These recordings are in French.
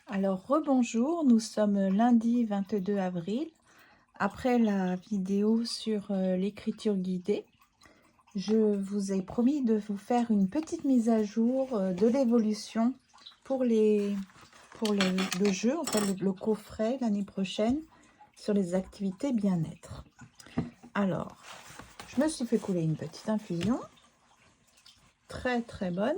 Alors, rebonjour, nous sommes lundi 22 avril. Après la vidéo sur l'écriture guidée, je vous ai promis de vous faire une petite mise à jour de l'évolution pour le jeu, enfin le coffret l'année prochaine sur les activités bien-être. Alors, je me suis fait couler une petite infusion, très très bonne.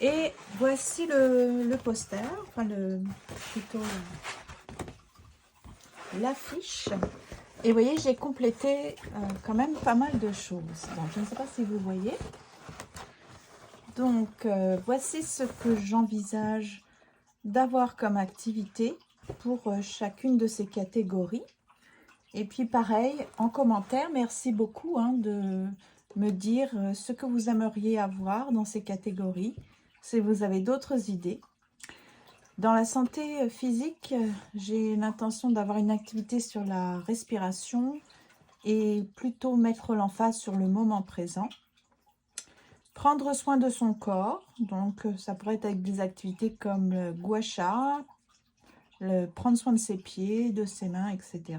Et voici le poster, enfin plutôt l'affiche. Et vous voyez, j'ai complété quand même pas mal de choses. Bon, je ne sais pas si vous voyez. Donc, voici ce que j'envisage d'avoir comme activité pour chacune de ces catégories. Et puis pareil, en commentaire, merci beaucoup de me dire ce que vous aimeriez avoir dans ces catégories, si vous avez d'autres idées. Dans la santé physique, j'ai l'intention d'avoir une activité sur la respiration et plutôt mettre l'emphase sur le moment présent. Prendre soin de son corps, donc ça pourrait être avec des activités comme le gua sha, prendre soin de ses pieds, de ses mains, etc.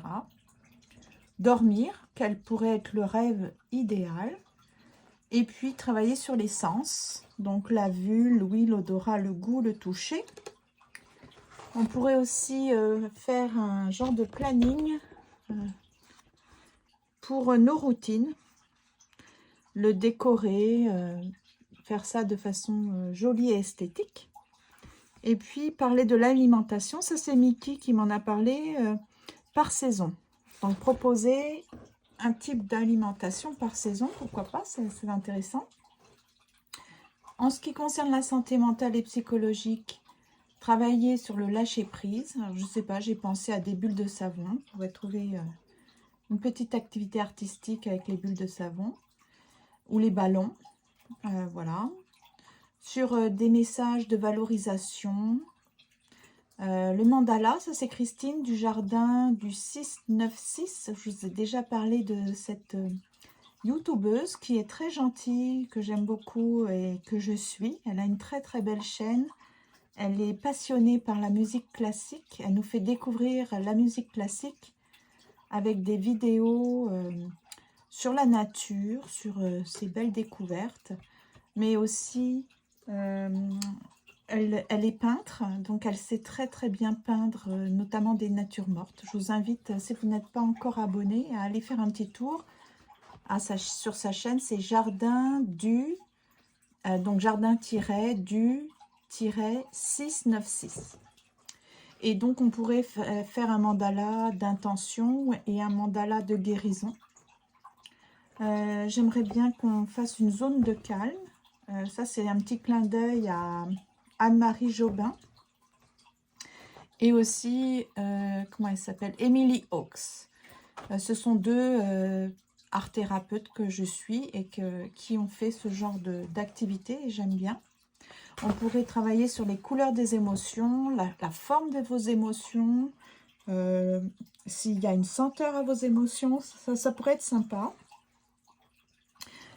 Dormir, quel pourrait être le rêve idéal. Et puis travailler sur les sens, donc la vue, l'ouïe, l'odorat, le goût, le toucher. On pourrait aussi faire un genre de planning pour nos routines, le décorer, faire ça de façon jolie et esthétique. Et puis parler de l'alimentation, ça c'est Mickey qui m'en a parlé par saison. Donc proposer un type d'alimentation par saison, pourquoi pas, c'est intéressant. En ce qui concerne la santé mentale et psychologique, travailler sur le lâcher-prise. Alors, je ne sais pas, j'ai pensé à des bulles de savon. On pourrait trouver une petite activité artistique avec les bulles de savon ou les ballons. Voilà. Sur des messages de valorisation. Le mandala, ça c'est Christine du jardin du 696. Je vous ai déjà parlé de cette youtubeuse qui est très gentille, que j'aime beaucoup et que je suis. Elle a une très très belle chaîne. Elle est passionnée par la musique classique. Elle nous fait découvrir la musique classique avec des vidéos sur la nature, sur ses belles découvertes. Mais aussi, elle est peintre, donc elle sait très très bien peindre, notamment des natures mortes. Je vous invite, si vous n'êtes pas encore abonné, à aller faire un petit tour sur sa chaîne. C'est Jardin du, donc Jardin-du-696. Et donc, on pourrait faire un mandala d'intention et un mandala de guérison. J'aimerais bien qu'on fasse une zone de calme. Ça, c'est un petit clin d'œil à Anne-Marie Jobin. Et aussi, comment elle s'appelle? Emily Hawkes. Ce sont deux art thérapeutes que je suis et qui ont fait ce genre d'activité et j'aime bien. On pourrait travailler sur les couleurs des émotions, la forme de vos émotions, s'il y a une senteur à vos émotions, ça pourrait être sympa.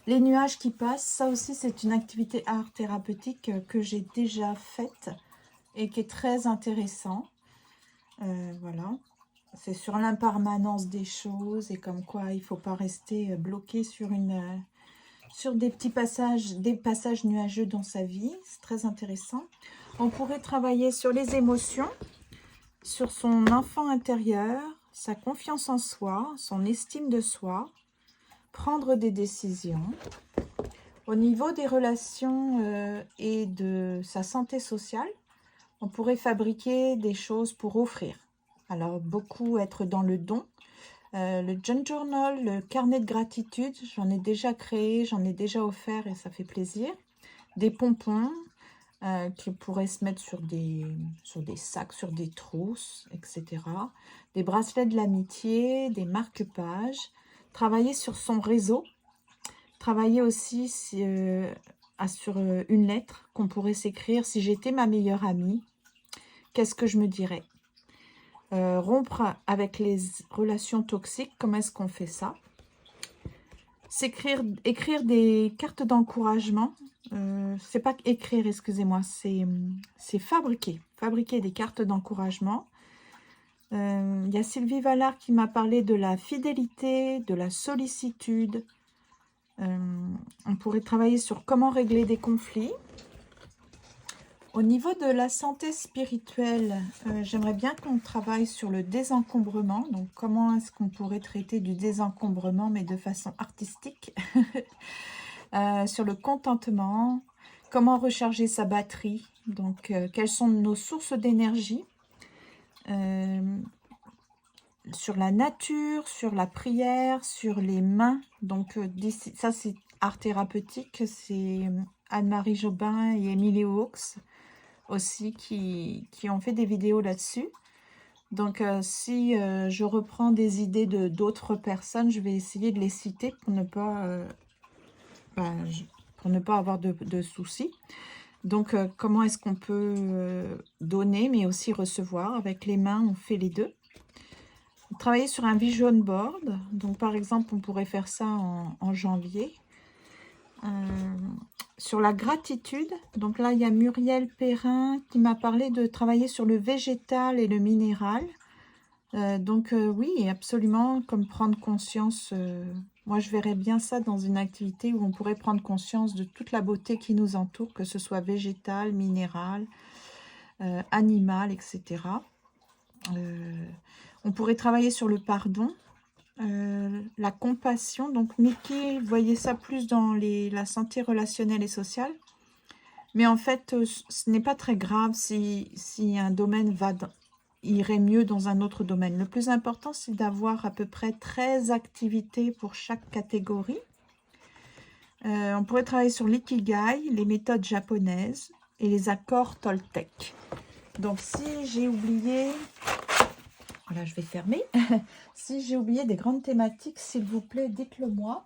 Les nuages qui passent, ça aussi c'est une activité art thérapeutique que j'ai déjà faite et qui est très intéressant. Voilà, c'est sur l'impermanence des choses et comme quoi il ne faut pas rester bloqué sur des petits passages, des passages nuageux dans sa vie. C'est très intéressant. On pourrait travailler sur les émotions, sur son enfant intérieur, sa confiance en soi, son estime de soi, prendre des décisions. Au niveau des relations et de sa santé sociale, on pourrait fabriquer des choses pour offrir. Alors, beaucoup être dans le don. Le Junk Journal, le carnet de gratitude, j'en ai déjà créé, j'en ai déjà offert et ça fait plaisir. Des pompons qui pourraient se mettre sur des sacs, sur des trousses, etc. Des bracelets de l'amitié, des marque-pages. Travailler sur son réseau. Travailler aussi sur une lettre qu'on pourrait s'écrire. Si j'étais ma meilleure amie, qu'est-ce que je me dirais? Rompre avec les relations toxiques, comment est-ce qu'on fait ça? Écrire des cartes d'encouragement. C'est pas écrire, excusez-moi, c'est fabriquer fabriquer des cartes d'encouragement. Il y a Sylvie Vallard qui m'a parlé de la fidélité, de la sollicitude. On pourrait travailler sur comment régler des conflits. Au niveau de la santé spirituelle, j'aimerais bien qu'on travaille sur le désencombrement. Donc, comment est-ce qu'on pourrait traiter du désencombrement, mais de façon artistique. Sur le contentement, comment recharger sa batterie. Donc, quelles sont nos sources d'énergie. Sur la nature, sur la prière, sur les mains. Donc, ça, c'est art thérapeutique. C'est Anne-Marie Jobin et Emily Hawkes aussi qui ont fait des vidéos là-dessus. Donc, si je reprends des idées de d'autres personnes, je vais essayer de les citer pour ne pas, avoir de soucis. Donc, comment est-ce qu'on peut donner, mais aussi recevoir? Avec les mains, on fait les deux. Travailler sur un vision board. Donc, par exemple, on pourrait faire ça en janvier. Sur la gratitude, donc là il y a Muriel Perrin qui m'a parlé de travailler sur le végétal et le minéral. Oui, absolument, comme prendre conscience, moi je verrais bien ça dans une activité où on pourrait prendre conscience de toute la beauté qui nous entoure, que ce soit végétal, minéral, animal, etc. On pourrait travailler sur le pardon. La compassion, donc Mickey voyait ça plus dans la santé relationnelle et sociale, mais en fait ce n'est pas très grave si un domaine irait mieux dans un autre domaine. Le plus important, c'est d'avoir à peu près 13 activités pour chaque catégorie. On pourrait travailler sur l'ikigai, les méthodes japonaises et les accords Toltec. Donc si j'ai oublié... Voilà, je vais fermer. Si j'ai oublié des grandes thématiques, s'il vous plaît, dites-le moi.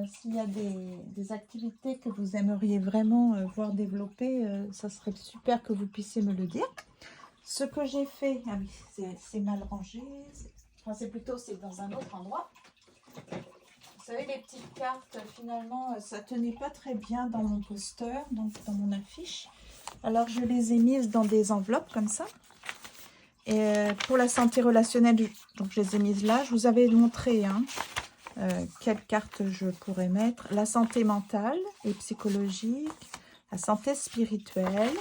S'il y a des activités que vous aimeriez vraiment voir développer, ça serait super que vous puissiez me le dire. Ce que j'ai fait, ah oui, c'est mal rangé. Enfin, c'est dans un autre endroit. Vous savez, les petites cartes, finalement, ça tenait pas très bien dans mon poster, donc dans mon affiche. Alors, je les ai mises dans des enveloppes comme ça. Et pour la santé relationnelle, donc je les ai mises là. Je vous avais montré quelles cartes je pourrais mettre. La santé mentale et psychologique, la santé spirituelle,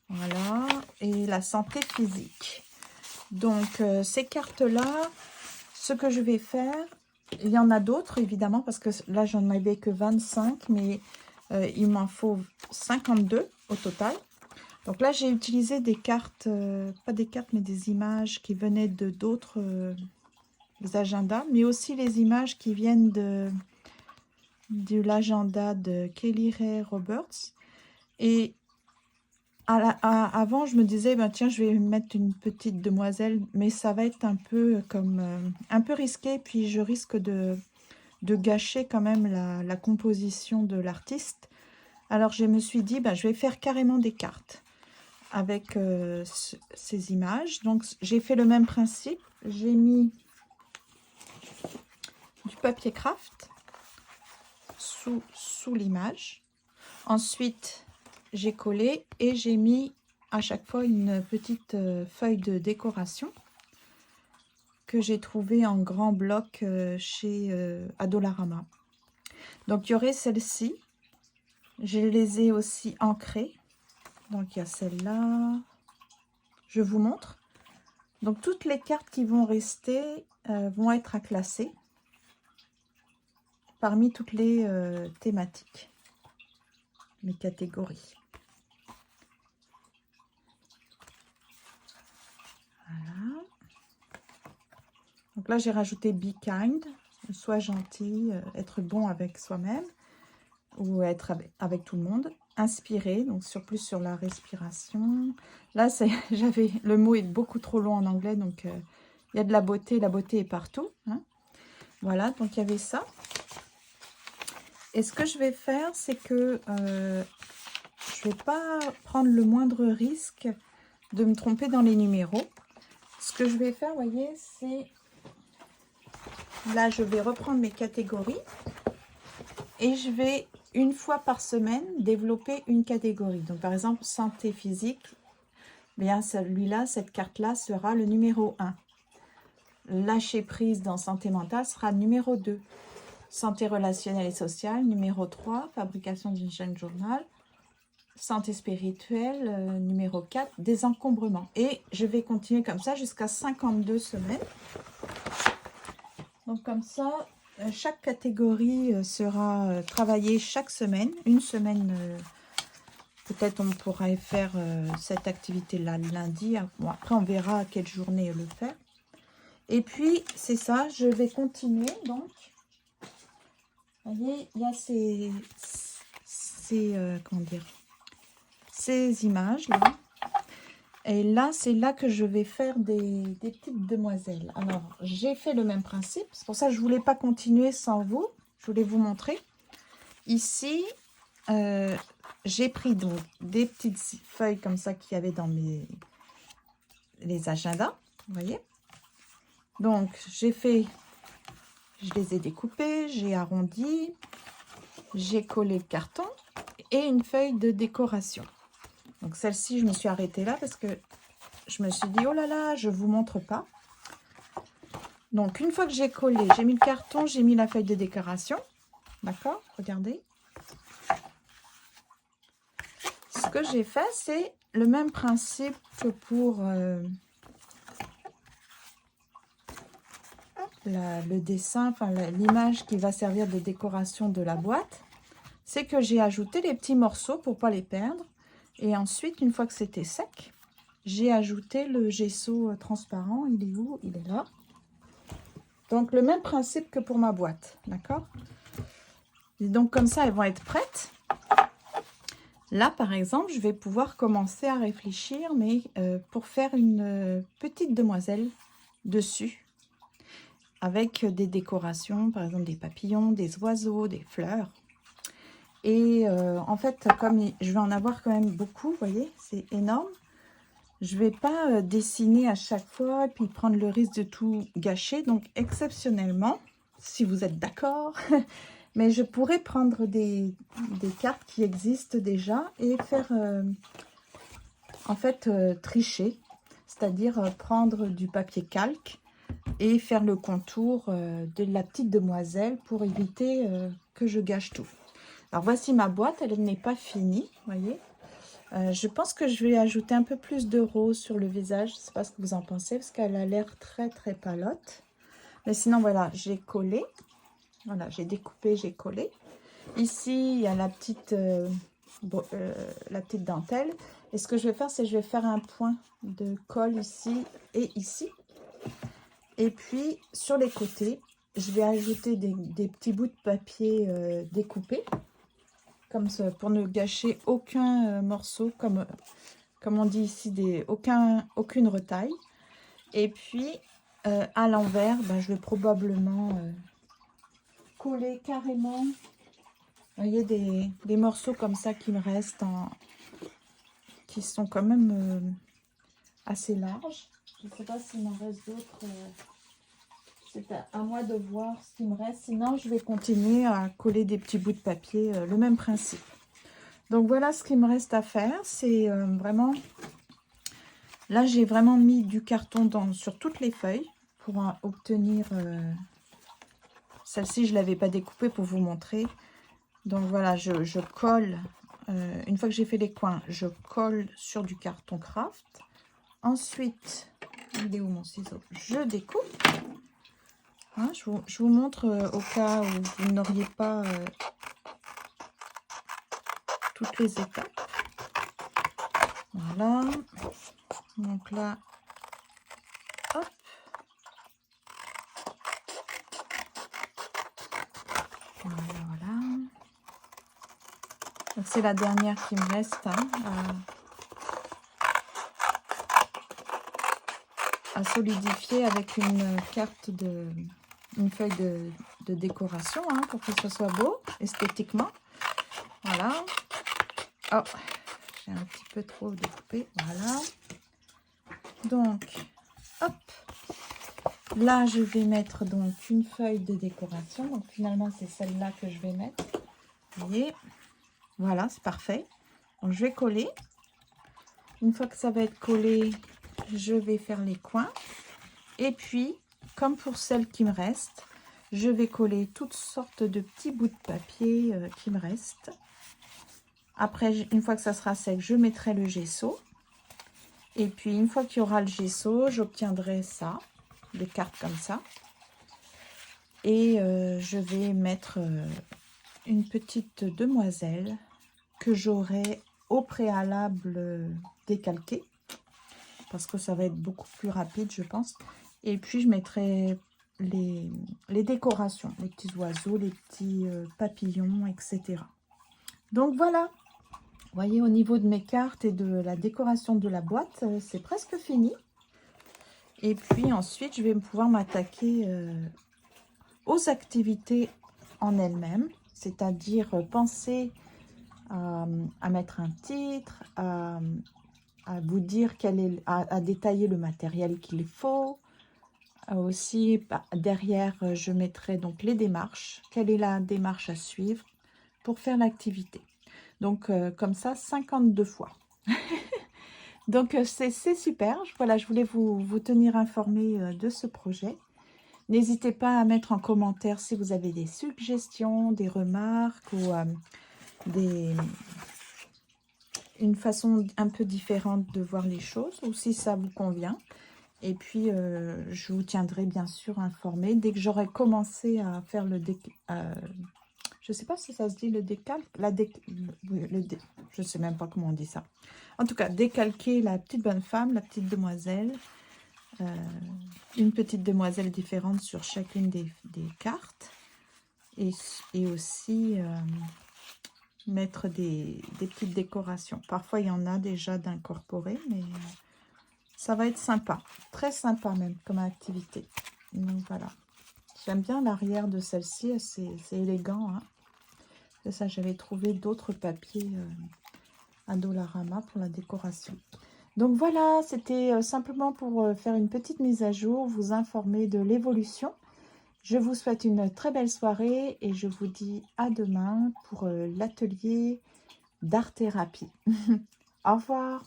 voilà, et la santé physique. Donc ces cartes-là, ce que je vais faire, il y en a d'autres évidemment, parce que là j'en avais que 25, mais il m'en faut 52 au total. Donc là, j'ai utilisé des cartes, pas des cartes, mais des images qui venaient de d'autres agendas, mais aussi les images qui viennent de l'agenda de Kelly Ray Roberts. Et avant, je me disais, ben, tiens, je vais mettre une petite demoiselle, mais ça va être un peu comme un peu risqué, puis je risque de gâcher quand même la composition de l'artiste. Alors, je me suis dit, ben, je vais faire carrément des cartes avec ces images. Donc j'ai fait le même principe, j'ai mis du papier craft sous l'image, ensuite j'ai collé et j'ai mis à chaque fois une petite feuille de décoration que j'ai trouvée en grand bloc chez Adolorama. Donc il y aurait celle-ci, je les ai aussi ancrées. Donc, il y a celle-là. Je vous montre. Donc, toutes les cartes qui vont rester vont être à classer parmi toutes les thématiques, les catégories. Voilà. Donc là, j'ai rajouté Be Kind, sois gentil, être bon avec soi-même ou être avec tout le monde. Inspirer, donc plus sur la respiration. Là, le mot est beaucoup trop long en anglais, donc il y a de la beauté est partout. Hein. Voilà, donc il y avait ça. Et ce que je vais faire, c'est que je ne vais pas prendre le moindre risque de me tromper dans les numéros. Ce que je vais faire, vous voyez, c'est... Là, je vais reprendre mes catégories et je vais... une fois par semaine, développer une catégorie. Donc, par exemple, santé physique, bien celui-là, cette carte-là sera le numéro 1. Lâcher prise dans santé mentale sera numéro 2. Santé relationnelle et sociale, numéro 3. Fabrication d'une chaîne journal. Santé spirituelle, numéro 4. Désencombrement. Et je vais continuer comme ça jusqu'à 52 semaines. Donc comme ça, chaque catégorie sera travaillée chaque semaine. Une semaine, peut-être on pourrait faire cette activité-là lundi. Bon, après, on verra à quelle journée le faire. Et puis, c'est ça, je vais continuer. Donc, vous voyez, il y a comment dire, ces images-là. Et là, c'est là que je vais faire des petites demoiselles. Alors, j'ai fait le même principe. C'est pour ça que je ne voulais pas continuer sans vous. Je voulais vous montrer. Ici, j'ai pris donc des petites feuilles comme ça qu'il y avait dans les agendas. Vous voyez? Donc, je les ai découpées, j'ai arrondi, j'ai collé le carton et une feuille de décoration. Donc, celle-ci, je me suis arrêtée là parce que je me suis dit, oh là là, je ne vous montre pas. Donc, une fois que j'ai collé, j'ai mis le carton, j'ai mis la feuille de décoration. D'accord? Regardez. Ce que j'ai fait, c'est le même principe que pour le dessin, enfin l'image qui va servir de décoration de la boîte. C'est que j'ai ajouté les petits morceaux pour ne pas les perdre. Et ensuite, une fois que c'était sec, j'ai ajouté le gesso transparent. Il est où? Il est là. Donc, le même principe que pour ma boîte. D'accord? Et donc, comme ça, elles vont être prêtes. Là, par exemple, je vais pouvoir commencer à réfléchir, mais pour faire une petite demoiselle dessus. Avec des décorations, par exemple des papillons, des oiseaux, des fleurs. Et en fait, comme je vais en avoir quand même beaucoup, vous voyez, c'est énorme. Je ne vais pas dessiner à chaque fois et puis prendre le risque de tout gâcher. Donc, exceptionnellement, si vous êtes d'accord, mais je pourrais prendre des cartes qui existent déjà et faire, en fait, tricher. C'est-à-dire prendre du papier calque et faire le contour de la petite demoiselle pour éviter que je gâche tout. Alors, voici ma boîte. Elle n'est pas finie, vous voyez. Je pense que je vais ajouter un peu plus de rose sur le visage. Je ne sais pas ce que vous en pensez parce qu'elle a l'air très très palote. Mais sinon, voilà, j'ai collé. Voilà, j'ai découpé, j'ai collé. Ici, il y a la petite dentelle. Et ce que je vais faire, c'est que je vais faire un point de colle ici et ici. Et puis, sur les côtés, je vais ajouter des petits bouts de papier découpés. Comme ça, pour ne gâcher aucun morceau, comme on dit ici, aucune retaille. Et puis, à l'envers, ben, je vais probablement coller carrément, vous voyez, des morceaux comme ça qui me restent, qui sont quand même assez larges. Je ne sais pas s'il m'en reste d'autres. C'est à moi de voir ce qui me reste. Sinon, je vais continuer à coller des petits bouts de papier, le même principe. Donc, voilà ce qu'il me reste à faire. C'est vraiment... Là, j'ai vraiment mis du carton sur toutes les feuilles pour obtenir... Celle-ci, je ne l'avais pas découpée pour vous montrer. Donc, voilà, je colle. Une fois que j'ai fait les coins, je colle sur du carton craft. Ensuite, il est où mon ciseau? Je découpe. Hein, je vous montre au cas où vous n'auriez pas toutes les étapes. Voilà. Donc là, hop. Voilà, voilà. Donc c'est la dernière qui me reste à solidifier avec une carte une feuille de décoration pour que ce soit beau esthétiquement. Voilà. Oh, j'ai un petit peu trop découpé. Voilà. Donc, hop. Là, je vais mettre donc une feuille de décoration. Donc, finalement, c'est celle-là que je vais mettre. Vous voyez? Voilà, c'est parfait. Donc, je vais coller. Une fois que ça va être collé, je vais faire les coins. Et puis, comme pour celles qui me restent, je vais coller toutes sortes de petits bouts de papier qui me restent. Après, une fois que ça sera sec, je mettrai le gesso. Et puis, une fois qu'il y aura le gesso, j'obtiendrai ça, des cartes comme ça. Et je vais mettre une petite demoiselle que j'aurai au préalable décalquée. Parce que ça va être beaucoup plus rapide, je pense. Et puis, je mettrai les décorations, les petits oiseaux, les petits papillons, etc. Donc, voilà. Vous voyez, au niveau de mes cartes et de la décoration de la boîte, c'est presque fini. Et puis ensuite, je vais pouvoir m'attaquer aux activités en elles-mêmes, c'est-à-dire penser à mettre un titre, à vous dire à détailler le matériel qu'il faut. Aussi, derrière, je mettrai donc les démarches. Quelle est la démarche à suivre pour faire l'activité? Donc, comme ça, 52 fois. Donc, c'est super. Voilà, je voulais vous tenir informé de ce projet. N'hésitez pas à mettre en commentaire si vous avez des suggestions, des remarques ou une façon un peu différente de voir les choses ou si ça vous convient. Et puis, je vous tiendrai bien sûr informé dès que j'aurai commencé à faire le je ne sais pas si ça se dit le décalque, je ne sais même pas comment on dit ça. En tout cas, décalquer la petite bonne femme, la petite demoiselle, une petite demoiselle différente sur chacune des cartes. Et aussi mettre des petites décorations. Parfois, il y en a déjà d'incorporer, mais ça va être sympa. Très sympa même comme activité. Donc voilà. J'aime bien l'arrière de celle-ci, c'est élégant. Hein. C'est ça, j'avais trouvé d'autres papiers à Dollarama pour la décoration. Donc voilà, c'était simplement pour faire une petite mise à jour, vous informer de l'évolution. Je vous souhaite une très belle soirée et je vous dis à demain pour l'atelier d'art-thérapie. Au revoir.